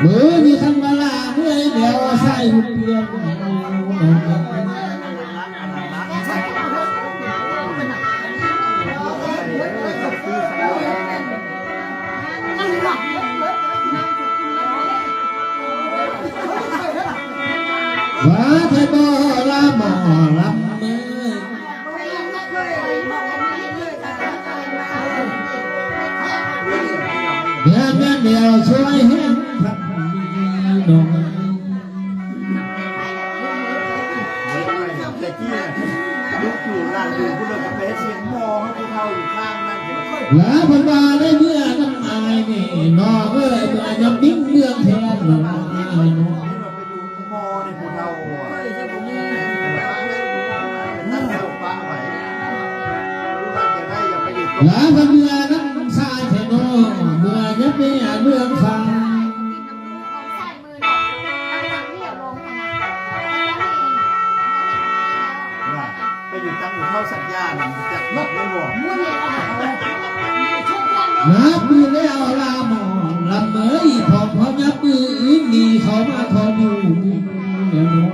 มือมีคันเวลาเมื่อเดียวใส่หุ่นเพียงว่าเธอบ่ละหมอลำมือเดียวเดียวช่วยให้ทักดงแต่ที่ลุกอยู่ร้านอยู่คุณเลยกับเพชรเสียงมองให้ผู้เฒ่าอยู่ข้างนั่นแล้วพันวาได้เมื่อน้ำอายนี่นอเอ้ยเมื่อยังดิ้งเมืองแทนหนูไปดูมอในผู้เฒ่านั่นแล้วป้าไหวรู้ว่าจะได้อย่าไปอยู่ตรงแล้วพันเมื่อน้ำสายแทนอเมื่อยังไม่อาเมืองฟ้าไปอยู่ตั้งอยู่เท่าสัญญาณจะนับไม่หมดนับมือแล้วลาหมอนลำเมยพอยับมืออื่นมีเขามาทออยู่เดี๋ยวน้อง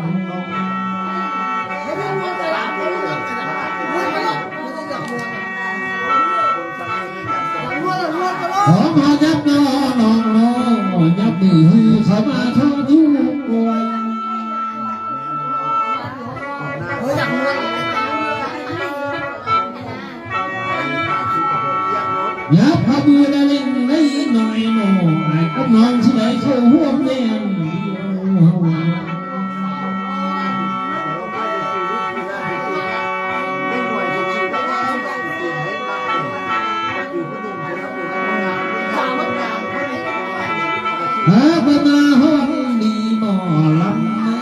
ขอมายับน้องยับมือเขามาทออยู่กวยยับพามือได้เล่นได้หน่อยหน่อยก็มองที่ไหนเขาห่วงเล่นหาไปมาห้องดีหมอลำไม่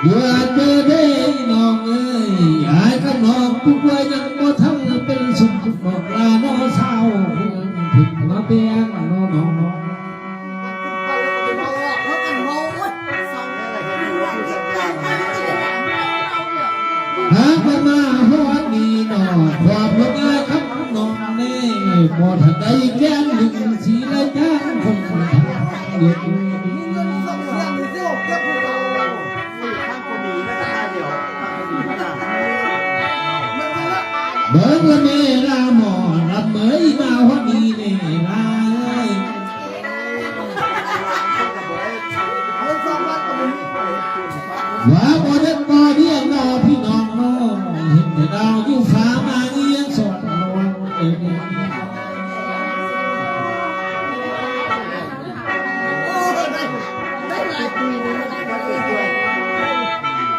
เดือดได้น้องเอ้ยไอ้ก็น้องทุกวันยังบ่ทำเป็นสุขบอกลาน้อเศร้าถึงมาเปียงน้องหาไปมาห้องดีหน่อความรักอ้ายครับน้องเน่บ่ทันได้แก้มดึงสีไรจ้างคนทางเดือดเบิ่งละเมลาหมอรับเมยมาวันนี้เนี่ยลายว่าบ่ได้บ่เดียงนอพี่น้องน้องเห็นแต่ดาวอยู่ฟ้ามาเอียงสอดนอน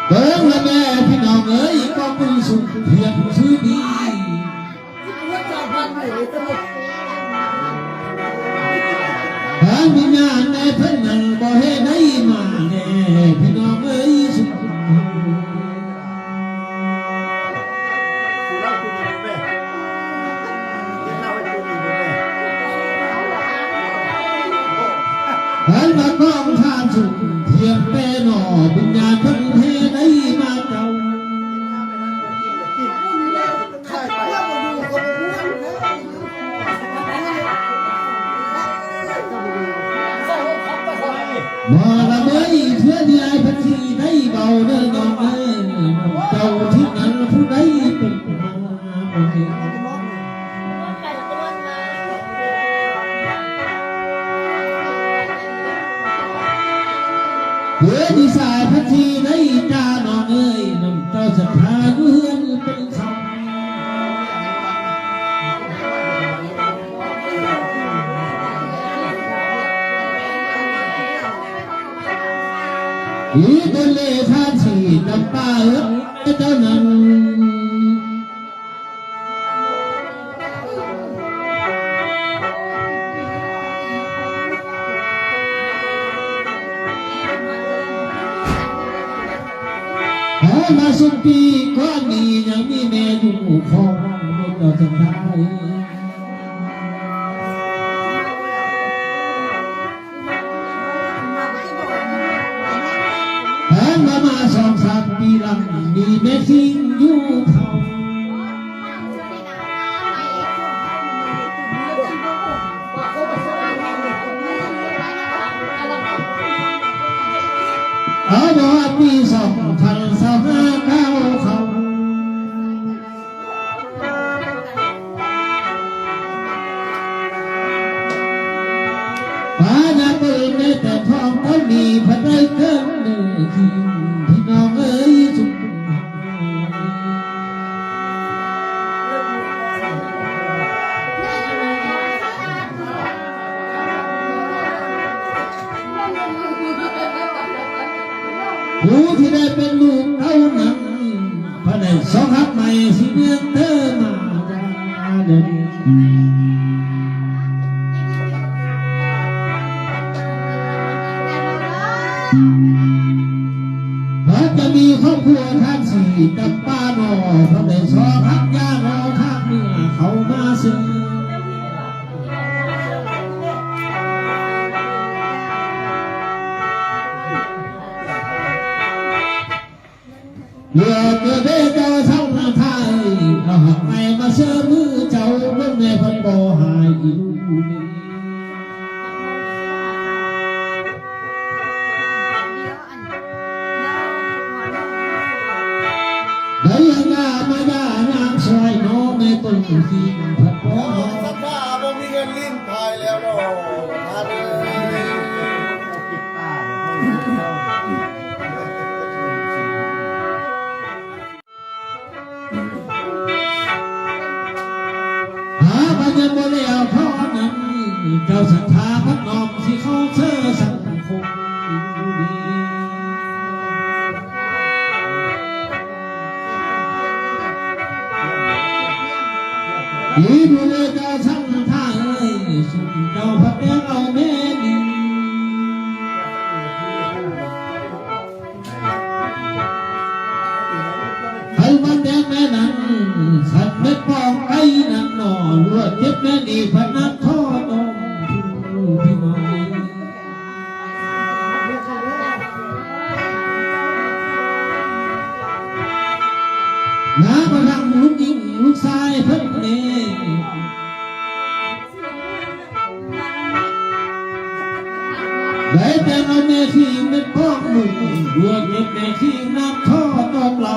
เบิ่งละแม่พี่น้องเอ้ยก็มือสุดเพียงชื่อดีทางวิญญาณในเพิ่นนั้นบ่ให้ได้มาแน่พี่น้องเอ้ยสุดหันมาก้องทานสุดเพียงแม่หน่อวิญญาณเพิ่นให้ได้มาเจ้าบ่ละเมยเพื่อที่ไอ้พันธีได้เบาเด้อน้องเอ้ยเจ้าที่นั้นผู้ใดเป็นมาบ่เห็นเพื่อที่สายพันธีได้จ้าน้องเอ้ยน้ำเจ้าศรัทธาเพื่อนเป็นคำอีตนเล่ท่านสีน้ำป้าเจ้านั้นมาสุปีก้อนนี้ยังมีแม่อยู่ของเจ้าจันทายมา2-3 ปีหลังมีเม็ด สิ่งอยู่เท่าเอาบ่ปี2025เข้าป่านาเปิดในแต่ท้องเขามีพันได้เกินหนึ่งทีพี่น้องเอ้ยสุขผู้ที่ได้เป็นลูกเท่านั้นพระได้สองหักใหม่สิเมืองเธอมาเดินพระจะมีครอบครัวทางสี่กับป้าหนอพระได้สองหักยาหนอทางเหนือเขามาซื้อเมื่อเกิดได้เจ้าทั้งไทยเอาหักใหม่มาเชื่อมือเจ้าเมื่อในพันบ่หายอีกได้ยังงามายานางสวยน้องในต้นที่พันบ่ สักผ้าบ่มีเงินลิ้นพายแล้วเนาะท่านเอ้ย หาพันยังบ่แล้วเพราะนั้นเจ้าศรัทธาพันน้องที่เขาเชื่อสังคมดีอีดูแลเจ้าทั้งท่าเอ้ยสุดเจ้าพักแก้เอาแม่ดีไอ้มันแดงแม่นั้นขัดเม็ดปองไอ้นั่นหน่อลวดเจ็บแม่ดีพันนักท่อตรงพี่น้องน้ามาทำลูกยิงลูกชายเพิ่งเองได้แต่เอาแม่ที่เป็นพ่อหนุ่มดวงเย็บแม่ที่น้ำท่อตอกเรา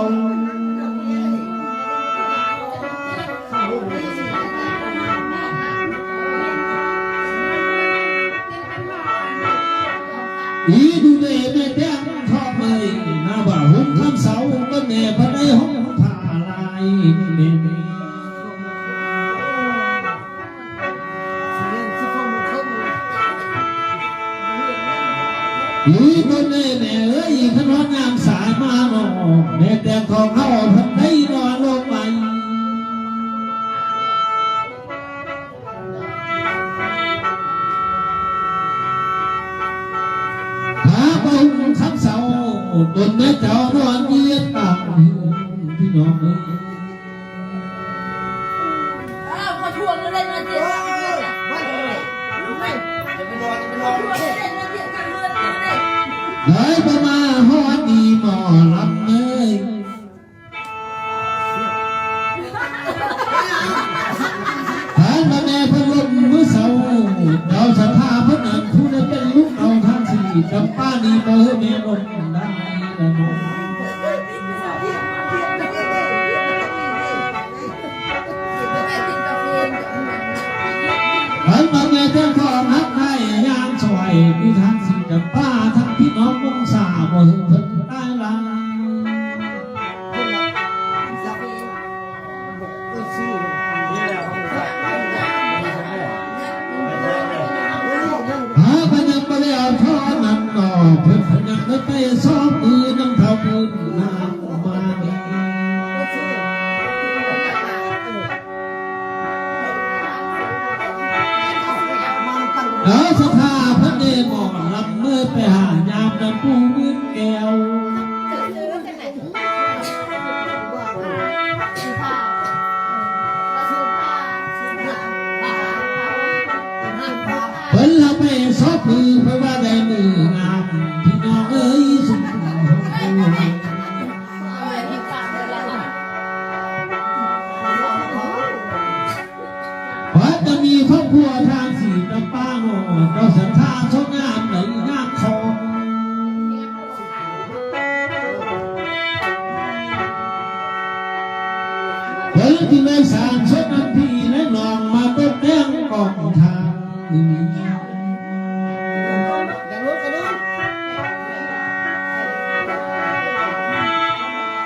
อีดูเดแม่แดงทอดเลยน้าบ่าหุ่นคำเสาก็แม่พระได้ห้องผ่าลายเมเมอีตัวเน่แม่เอ้ยขนอนงามสายมาหนอแม่แต่ของเขาพันได้นอนลงไปหาบงคำเสาตนแม่เจ้านอนเยียดตามพี่น้องเอ้ย พอชวนเล่นมาเจ็บรู้ไหมชวนเล่นมาเจ็บกันเลือดเลย เลยประมาฮอดดีหมอลำเอ้ยผ่านมาแม่พลมมือเสาเราสภาพนั้นผู้นั้นเป็นลูกเราทั้งสี่กับป้านีมาเฮือแม่ลมได้ละน้องผ่านมาแม่เจ้าของฮักให้ยามสวยมีทั้งสี่กับป้าทั้งพี่น้องวงศาบ่เฮือเพิ่นได้ละหาพยังบ่ได้เอาท่อนั้นหนอเพิ่นพยังได้ไปซ้อมมือน้ำเท่ามือน้ำมานี่แล้วสภาพระเดชหมอลำเมื่อไปหายามน้ำปูมืดแก้วเพิ่นละไปซอบมือเพราะว่าได้มืองามพี่น้องเอ้ยสุข ที่ไม่สามชดน้ำพี่และนองมาต้นแดงกองทางนี้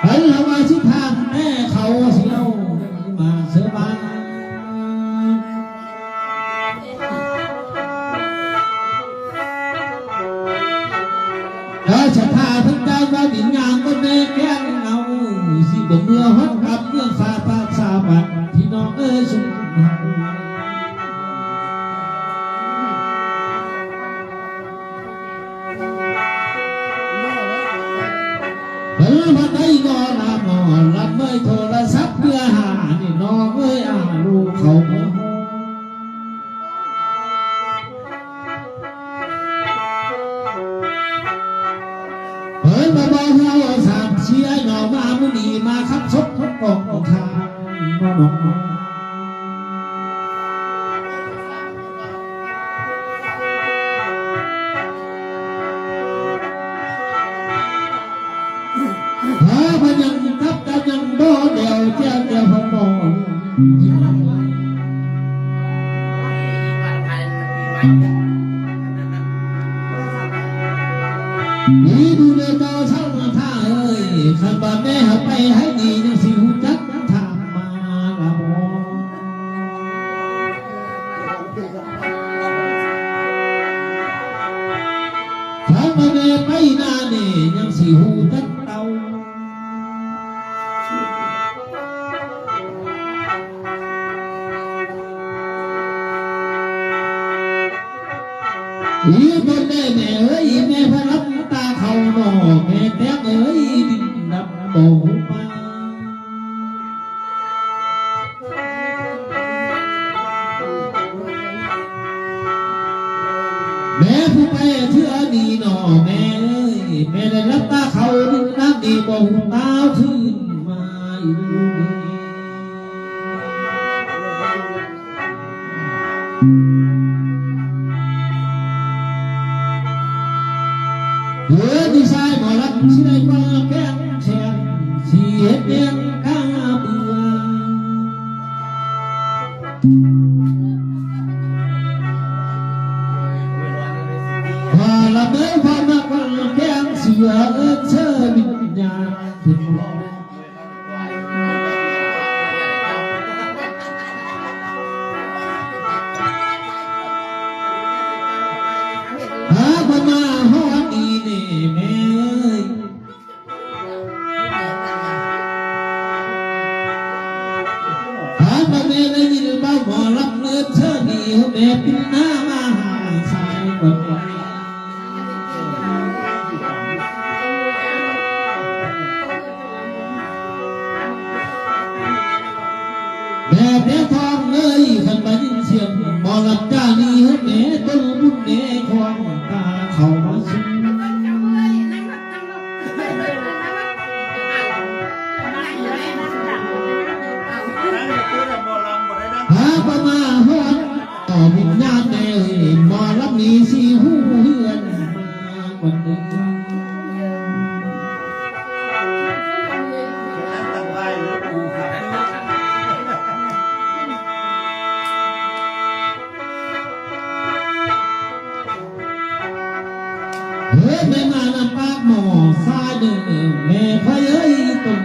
หันเรามาชิทางแม่เขาเสียวมาเสือบ้านชะพาทั้งใจว่าดินงามก็แน่แก้งเอาสิบ่เมื่อฮัดกับเมื่อฟ้าตาสาบัดพี่น้องเอ้ยสุขหักมาได้ก็ลาหมอนรับไม่โทรศัพท์เพื่อหานี่น้องเอ้ยลูกเขามามาบอกเราสามเชียร์หน่อมามุนีมาขับชกทุกกองทางน้องพยังกับกันยังบ่เดียวเจ้าเดียวพมองนี่ดูเลยต่อช่างท่าเอ้ยขันบาแม่ไปให้ดีจังสิหูจักทางมาละบ่ทางมาแม่ไปหน้านี่ยังสิหูจักเตาอีบนได้แม่เอ้ยแม่พรับตาเขาหน่อแม่แต้มเอ้ยดินดับโบมาแม่ผู้ไปเชื่อดีหน่อแม่เอ้ยแม่ได้รับตาเขาดินดับดีโบตาขึ้นมาอีกเมื่อที่ชายหมอรักที่ได้มาแก้งแฉงที่เห็นเลี้ยงข้าเบื่อพอละเมื่อพอมาวันแก้งเสือเชื่อวิญญาณถึงมาฮอดดีนี่แม่เอ้ยมาแม่ได้ยินบ้าหมอรับเงินเธอดีแม่เป็นหน้ามาหาสายกว่าแม่แม่ทองเอ้ยขันไปยินเสียงหมอรับจ้านี่แม่ต้นบุญแม่ความตาเขามาสู้หาประมาฮอดต่อวิญญาณแม่หมอรับนี้สิหูเฮือนมาวันหนึ่งแม่มานำปากหมอสายเดิมแม่พายเอ้ยตรง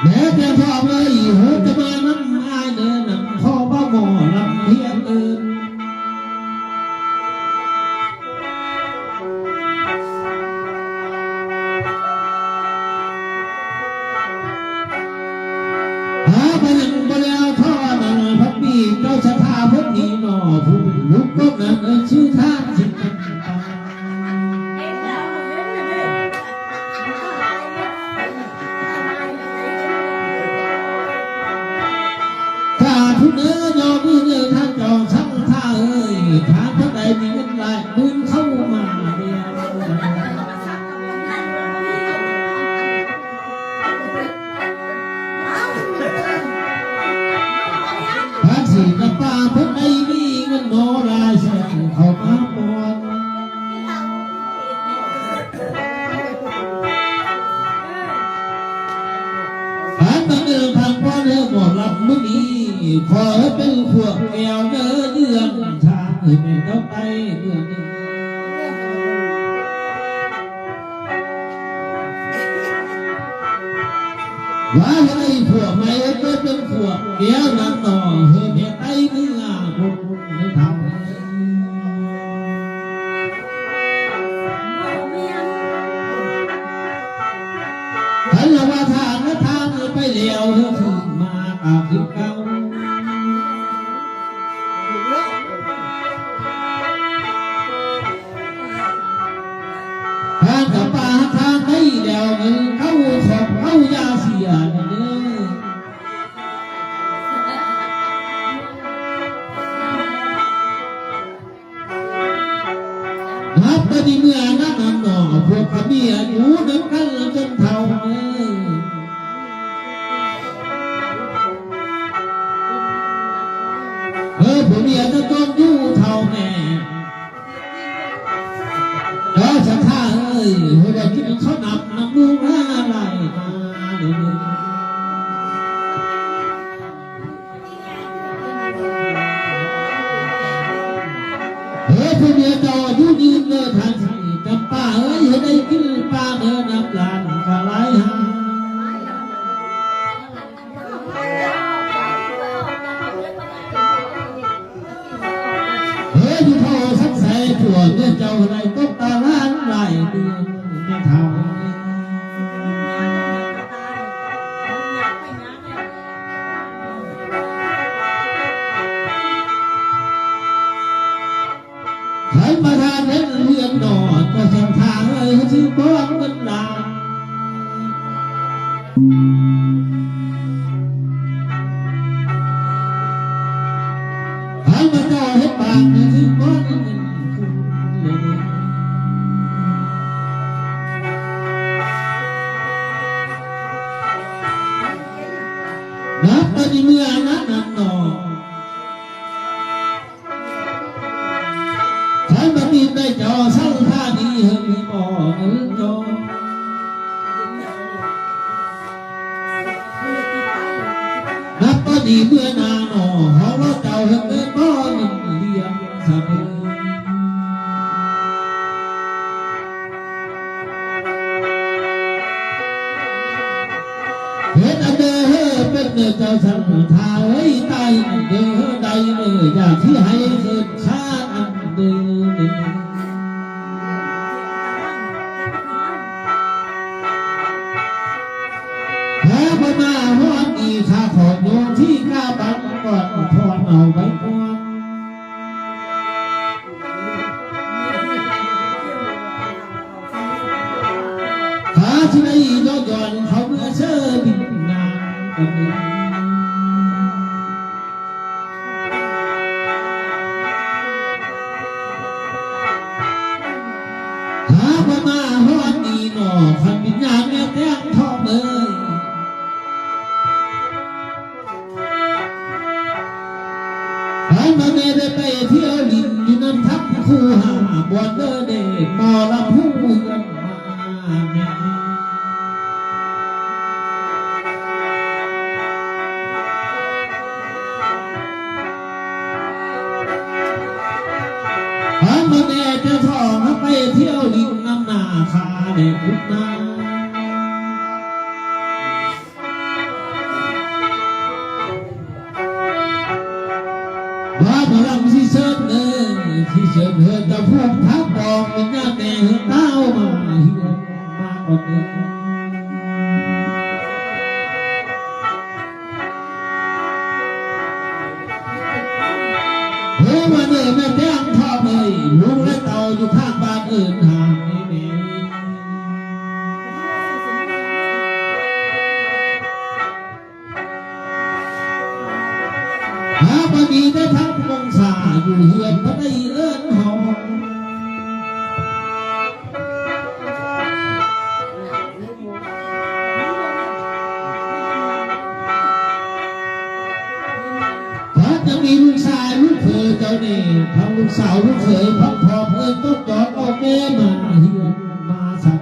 แม่แต่พ่อเลยหัวจะมานั่งอายเดินนั่งพ่อบ้าหมอลำเพียงเอินไปยังบริเอาท่อนั่นพักปีเจ้าชะพาพวกนี้หนอผู้เป็นลูกพวกนั้นชื่อท่าจิตถ้าทุกเนื้อยอมือเนื้อท่านจองช่างท่าเอ้ยทางพระใดมีเงินลายมือเข้ามาเดียวสิกับป้าพวกไอ้มีเงินโนราแสนเขามา ดินทางพ่อเนื้อหมดลำมื้อนี้ขอเป็นขวบแก้วเนื้อเดือนทางให้แม่เจ้าไปเดือนหนึ่งว่าให้พวกไม่ก็เป็นพวกแก้วน้ำต่อให้แม่ไปเนื้อคนไม่ทำฉันละว่าทางและทางไปเลี้ยวถึงมาตาคือเก่าทางกับป่าทางไม่เดียวเงินเข้าขอบเข้ายาเสียเนื้อนับไปที่เมื่อนั้นหน่อพวกขมีอายุน้ำกันจนเท่าผมอยากจะต้องอยู่เท่าแม่แล้วฉันท่าเอ้ยหัวใจคิดเขานับน้ำลูกอะไรมาผมอยากจะอยู่ยืนเลยทางที่จำป้าเอ้ยได้กินปลาเนื้อน้ำลานกะไรหาอยู่เท่าสักใส่ผัวเมื่อเจ้าไรตกตาล้านไรเดือนไม่เท่าใครมาทานเล่นเรือนนอนก็สังทางเลยชื่อบ้านมันลาใครมาต่อให้ปากชื่อบ้านนับไปที่เมื่อนั้นนำนอฉันมาตีได้จอสั่งท่าดีเฮยบ่เงินจอนับไปที่เมื่อนานอหอว่าเจ้าเฮยบ่เงินเลี้ยงสะเพเฮ็ดอันเด้อเป็นเนื้อเจ้าสังท่าไว้ใต้เด้อใดเนื้ออยากที่ให้เกิดข้าอันเด้อแพ้พม่าฮอดอีข้าขอโยนที่กล้าบังก่อนทอนเอาไว้ก่อนขาที่ไหนย้อนย้อนเขาเมื่อเชื่อบินนานกันหาพม่าฮอดอีหนอพันวิญญาณแม่แท้งทองเลยพันมาเมได้ไปเที่ยวลินอยู่น้ำทับคู่หาบวนเดอเดมอลำพูกันมาแม่พันมาเมจะทองไปเที่ยวลินน้ำนาคาเด็กพุทนาว่าพลังที่เชิญเดินที่เชิญเหินจะพูดทักบอกเป็นญาติแต่เหินเต้ามาเฮียนมาก่อนหนึ่งเฮ้ยมาเดินแม่แท้งทอเลยลุงและเต่าอยู่ข้างบ้านอื่นห่างนี่แม่หาบดีได้ทั้งวงศาอยู่เฮียนพระได้เอิ้นหอมพระจะมีลูกชายลูกเขยเจ้านี่ทั้งลูกสาวลูกเขยพักพอเพื่อนต้องจอดเอาแม่มาเฮียนมาสั่ง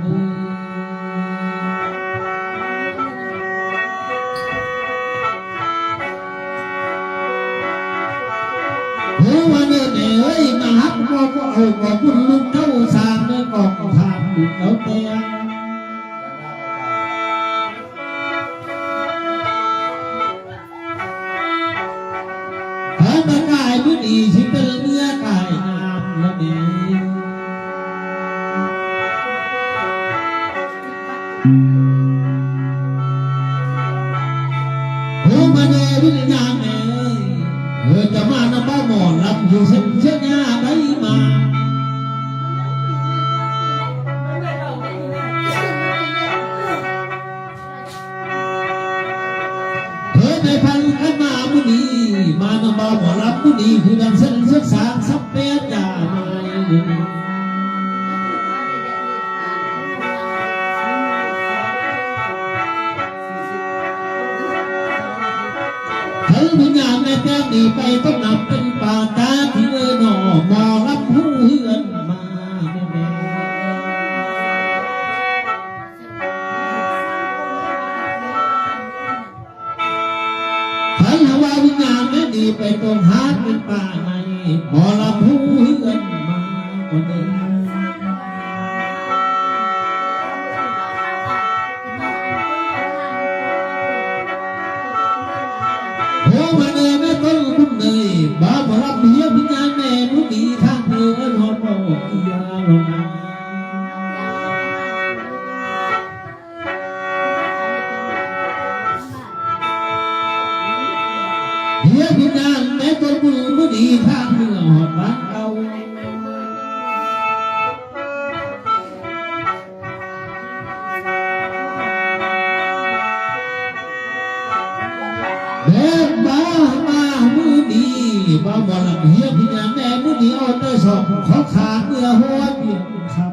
วันนี้เอ้ยมาฮักก็เอาก็บุญลูกเจ้าสร้างเนื้อกองทานบุญเอาเตียงถ้าตะกายบุญดีสิเป็นเมื่อกายงามละเมมาเนวิญญาณจะมานำบ้าหมอนรับอยู่เส้นเชียงาได้มาในพันขันมาบุนีมานำบ้าหมอนรับบุนีคือดังเส้นศึกษาสับเปียจามาวิญญาณในแก้มดีไปต้องนำเป็นป่าตาที่หน่อมอรับหูเฮือนมาฉันว่าวิญญาณไม่ดีไปต้องหาเป็นป่าในมอรับหูเฮือนมาคนเดิมมาเนแม่ต้นคุณเนยบ้ามารับเมียพิญญาแม่มุนีทางเธอหอมบอกเกียร์ลงมาเมียพิญญาแม่ต้นคุณมุนีทางเธอหอมบ้านเราบ้าบอลเฮียพิญญาแม่มุนีเอาแต่สอบขอขาเมื่อหัวเปียกครับ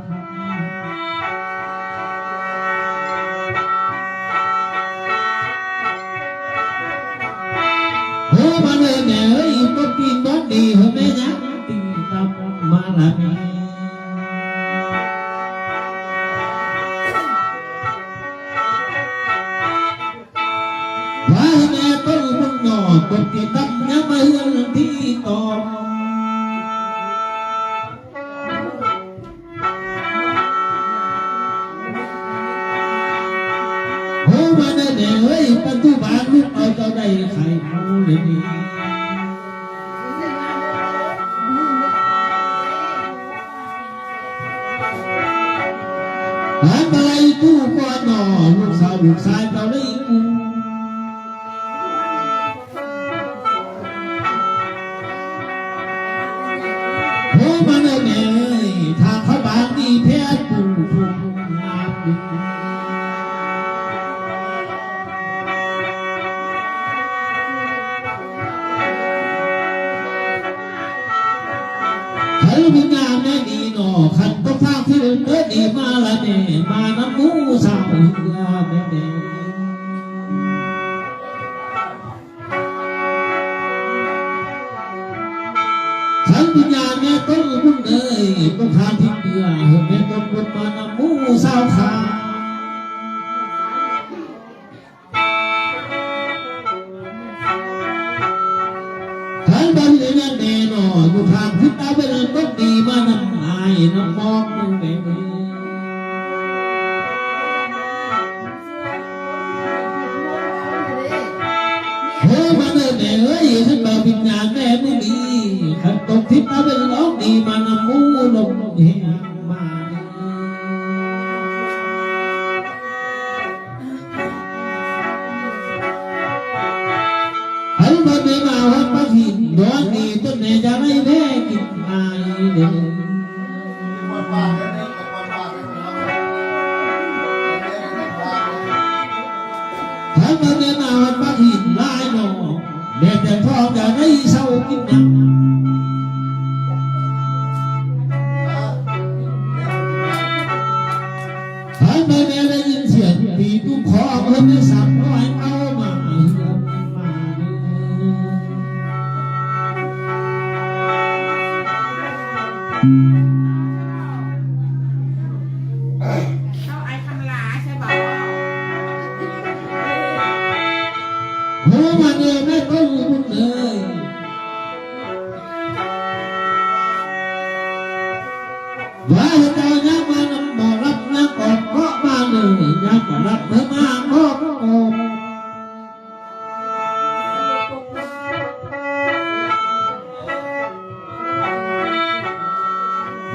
มาเลยแม่เอ้ยก็กินบ้านดีเหรอแม่นะตีตับมาละแม่ว่าแม่ต้องมุ่งหน่อก็กินตับน้ำมาเฮือนที่ต่อมาเนเนเฮ้ยปัจจุบันลูกเอาเจ้าได้ใครเขาเลยนี่หาอะไรกู้ก่อนหน่อลูกสาวเจ้าได้กู้มาเนเนทางเขาบางดีแพ้ปูทุ่งนาดิวิญญาณแม่ดีหนอขันต้องสร้างที่เนื้อดีมาละเน่มาน้ำมูสาวเหือแม่เน่ฉันวิญญาณแม่ต้นบุญเอ๋ยต้องทานที่เกลือแม่ต้นบุญมาน้ำมูสาวขาฉันบันเลยแน่หนออยู่ทางพิษตาเป็นต้นดีมาน้ำอายน้ำมองนึงแม่มาเนเนเอ้ยฉันบอกวิญญาณแม่มุนีขันตกทิศตาเป็นร้องดีมานำมูลงเฮียมาให้มาเนมาวัดพระหินดอนดีต้นเนจะไม่แพ้กินไอเดินให้มาเนมาวัดพระหินลายหนอแม่แต่ทองจะได้เศร้ากินน้ำให้มาเนได้ยินเสียงตีตุ้มคอเพิ่มได้300เอามาเฮือมาเอาไอ้คำลาใช่ป่าวมาเนแม่ต้นบุญเอ๋ย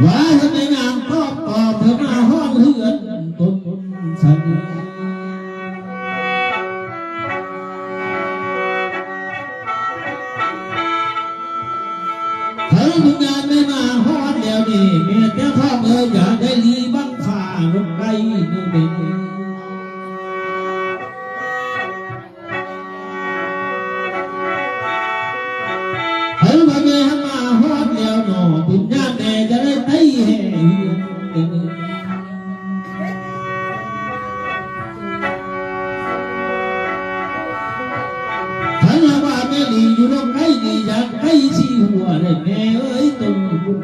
ว่าทำไมนางตอบเธอมาห้องเฮือนต้นสันเธอทุกงานไม่มาห้องเดียวนี่เมียแก้ท้องอยากได้ลีบังฝ่าลงไปนึงเด่นเธอมาเมียมาห้องเดียวหนอบุญญาแม่จะได้ไต่แห่เฮือน ฉันว่าแม่ลีอยู่ตรงไหนดีอยากให้ชี้หัวเลยแม่เอ้ยตรงบุญ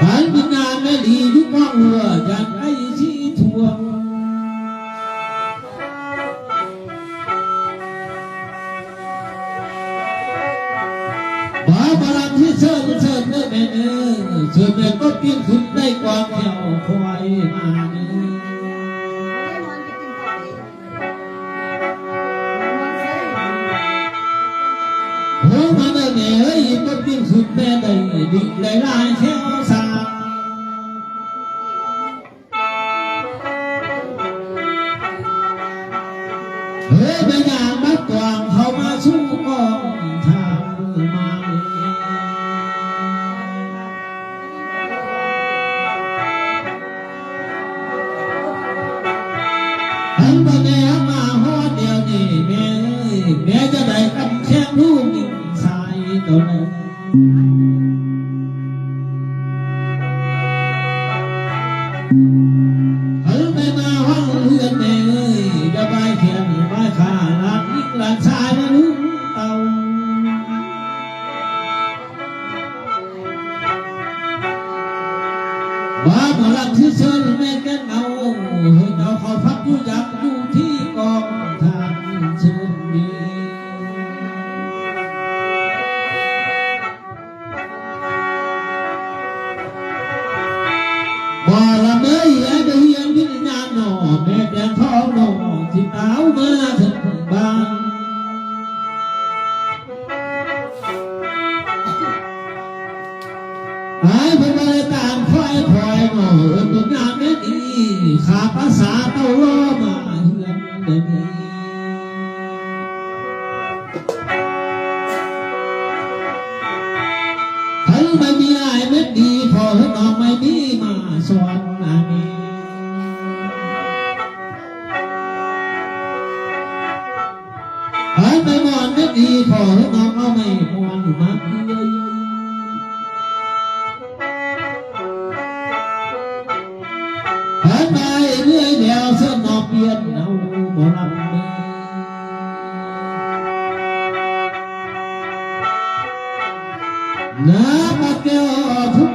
ฉันเป็นงานแม่ลีอยู่กองหัวอยากให้ชี้ทวงบาลังที่เชิญเมื่อแม่เนื้อเชิญแม่ก็เพียงขึ้นได้กว่าแก้วคอยมาเนื้อโอ้มาเนื้อแม่เอ้ยก็เพียงขึ้นแม่ได้ดิได้ลายแค่สาเฮ้ยแม่ยางมัดกวางเข้ามาสู้กองทางมาอันแม่มาฮอดเดียวนี่แม่แม่จะได้กำแข้งลูกยิ่งสายตัวนั้นอันแม่มาห้องเรือนแม่จะไปเขียนไปขาหลังยิ่งหลังชายมาลุ้นเต่าว่าพลังที่เชิญแม่แก้เงาให้เราขอพักอยู่ยักอยู่ที่กองทางเชิญดีบ่ละเมยแอบเฮียงวิญญาณหนอแม่แดงทองหนอที่เต้ามาถึงบ้านหายไปเลยตามคอยหมอตุนงานแม่ดีขาภาษาเต้าล้อมาเฮือนเดิมีทั้งไม่มีไอ้แม่ดีพอให้น้องไม่มีมาสอนอามีทั้งไม่มอนแม่ดีพอให้น้องเอาไม่มอนมาเอ้ยหันไปเรื่อยเดียวเส้นนอกเปลี่ยนเอาบ่ลำมือน้ำมาแก้ว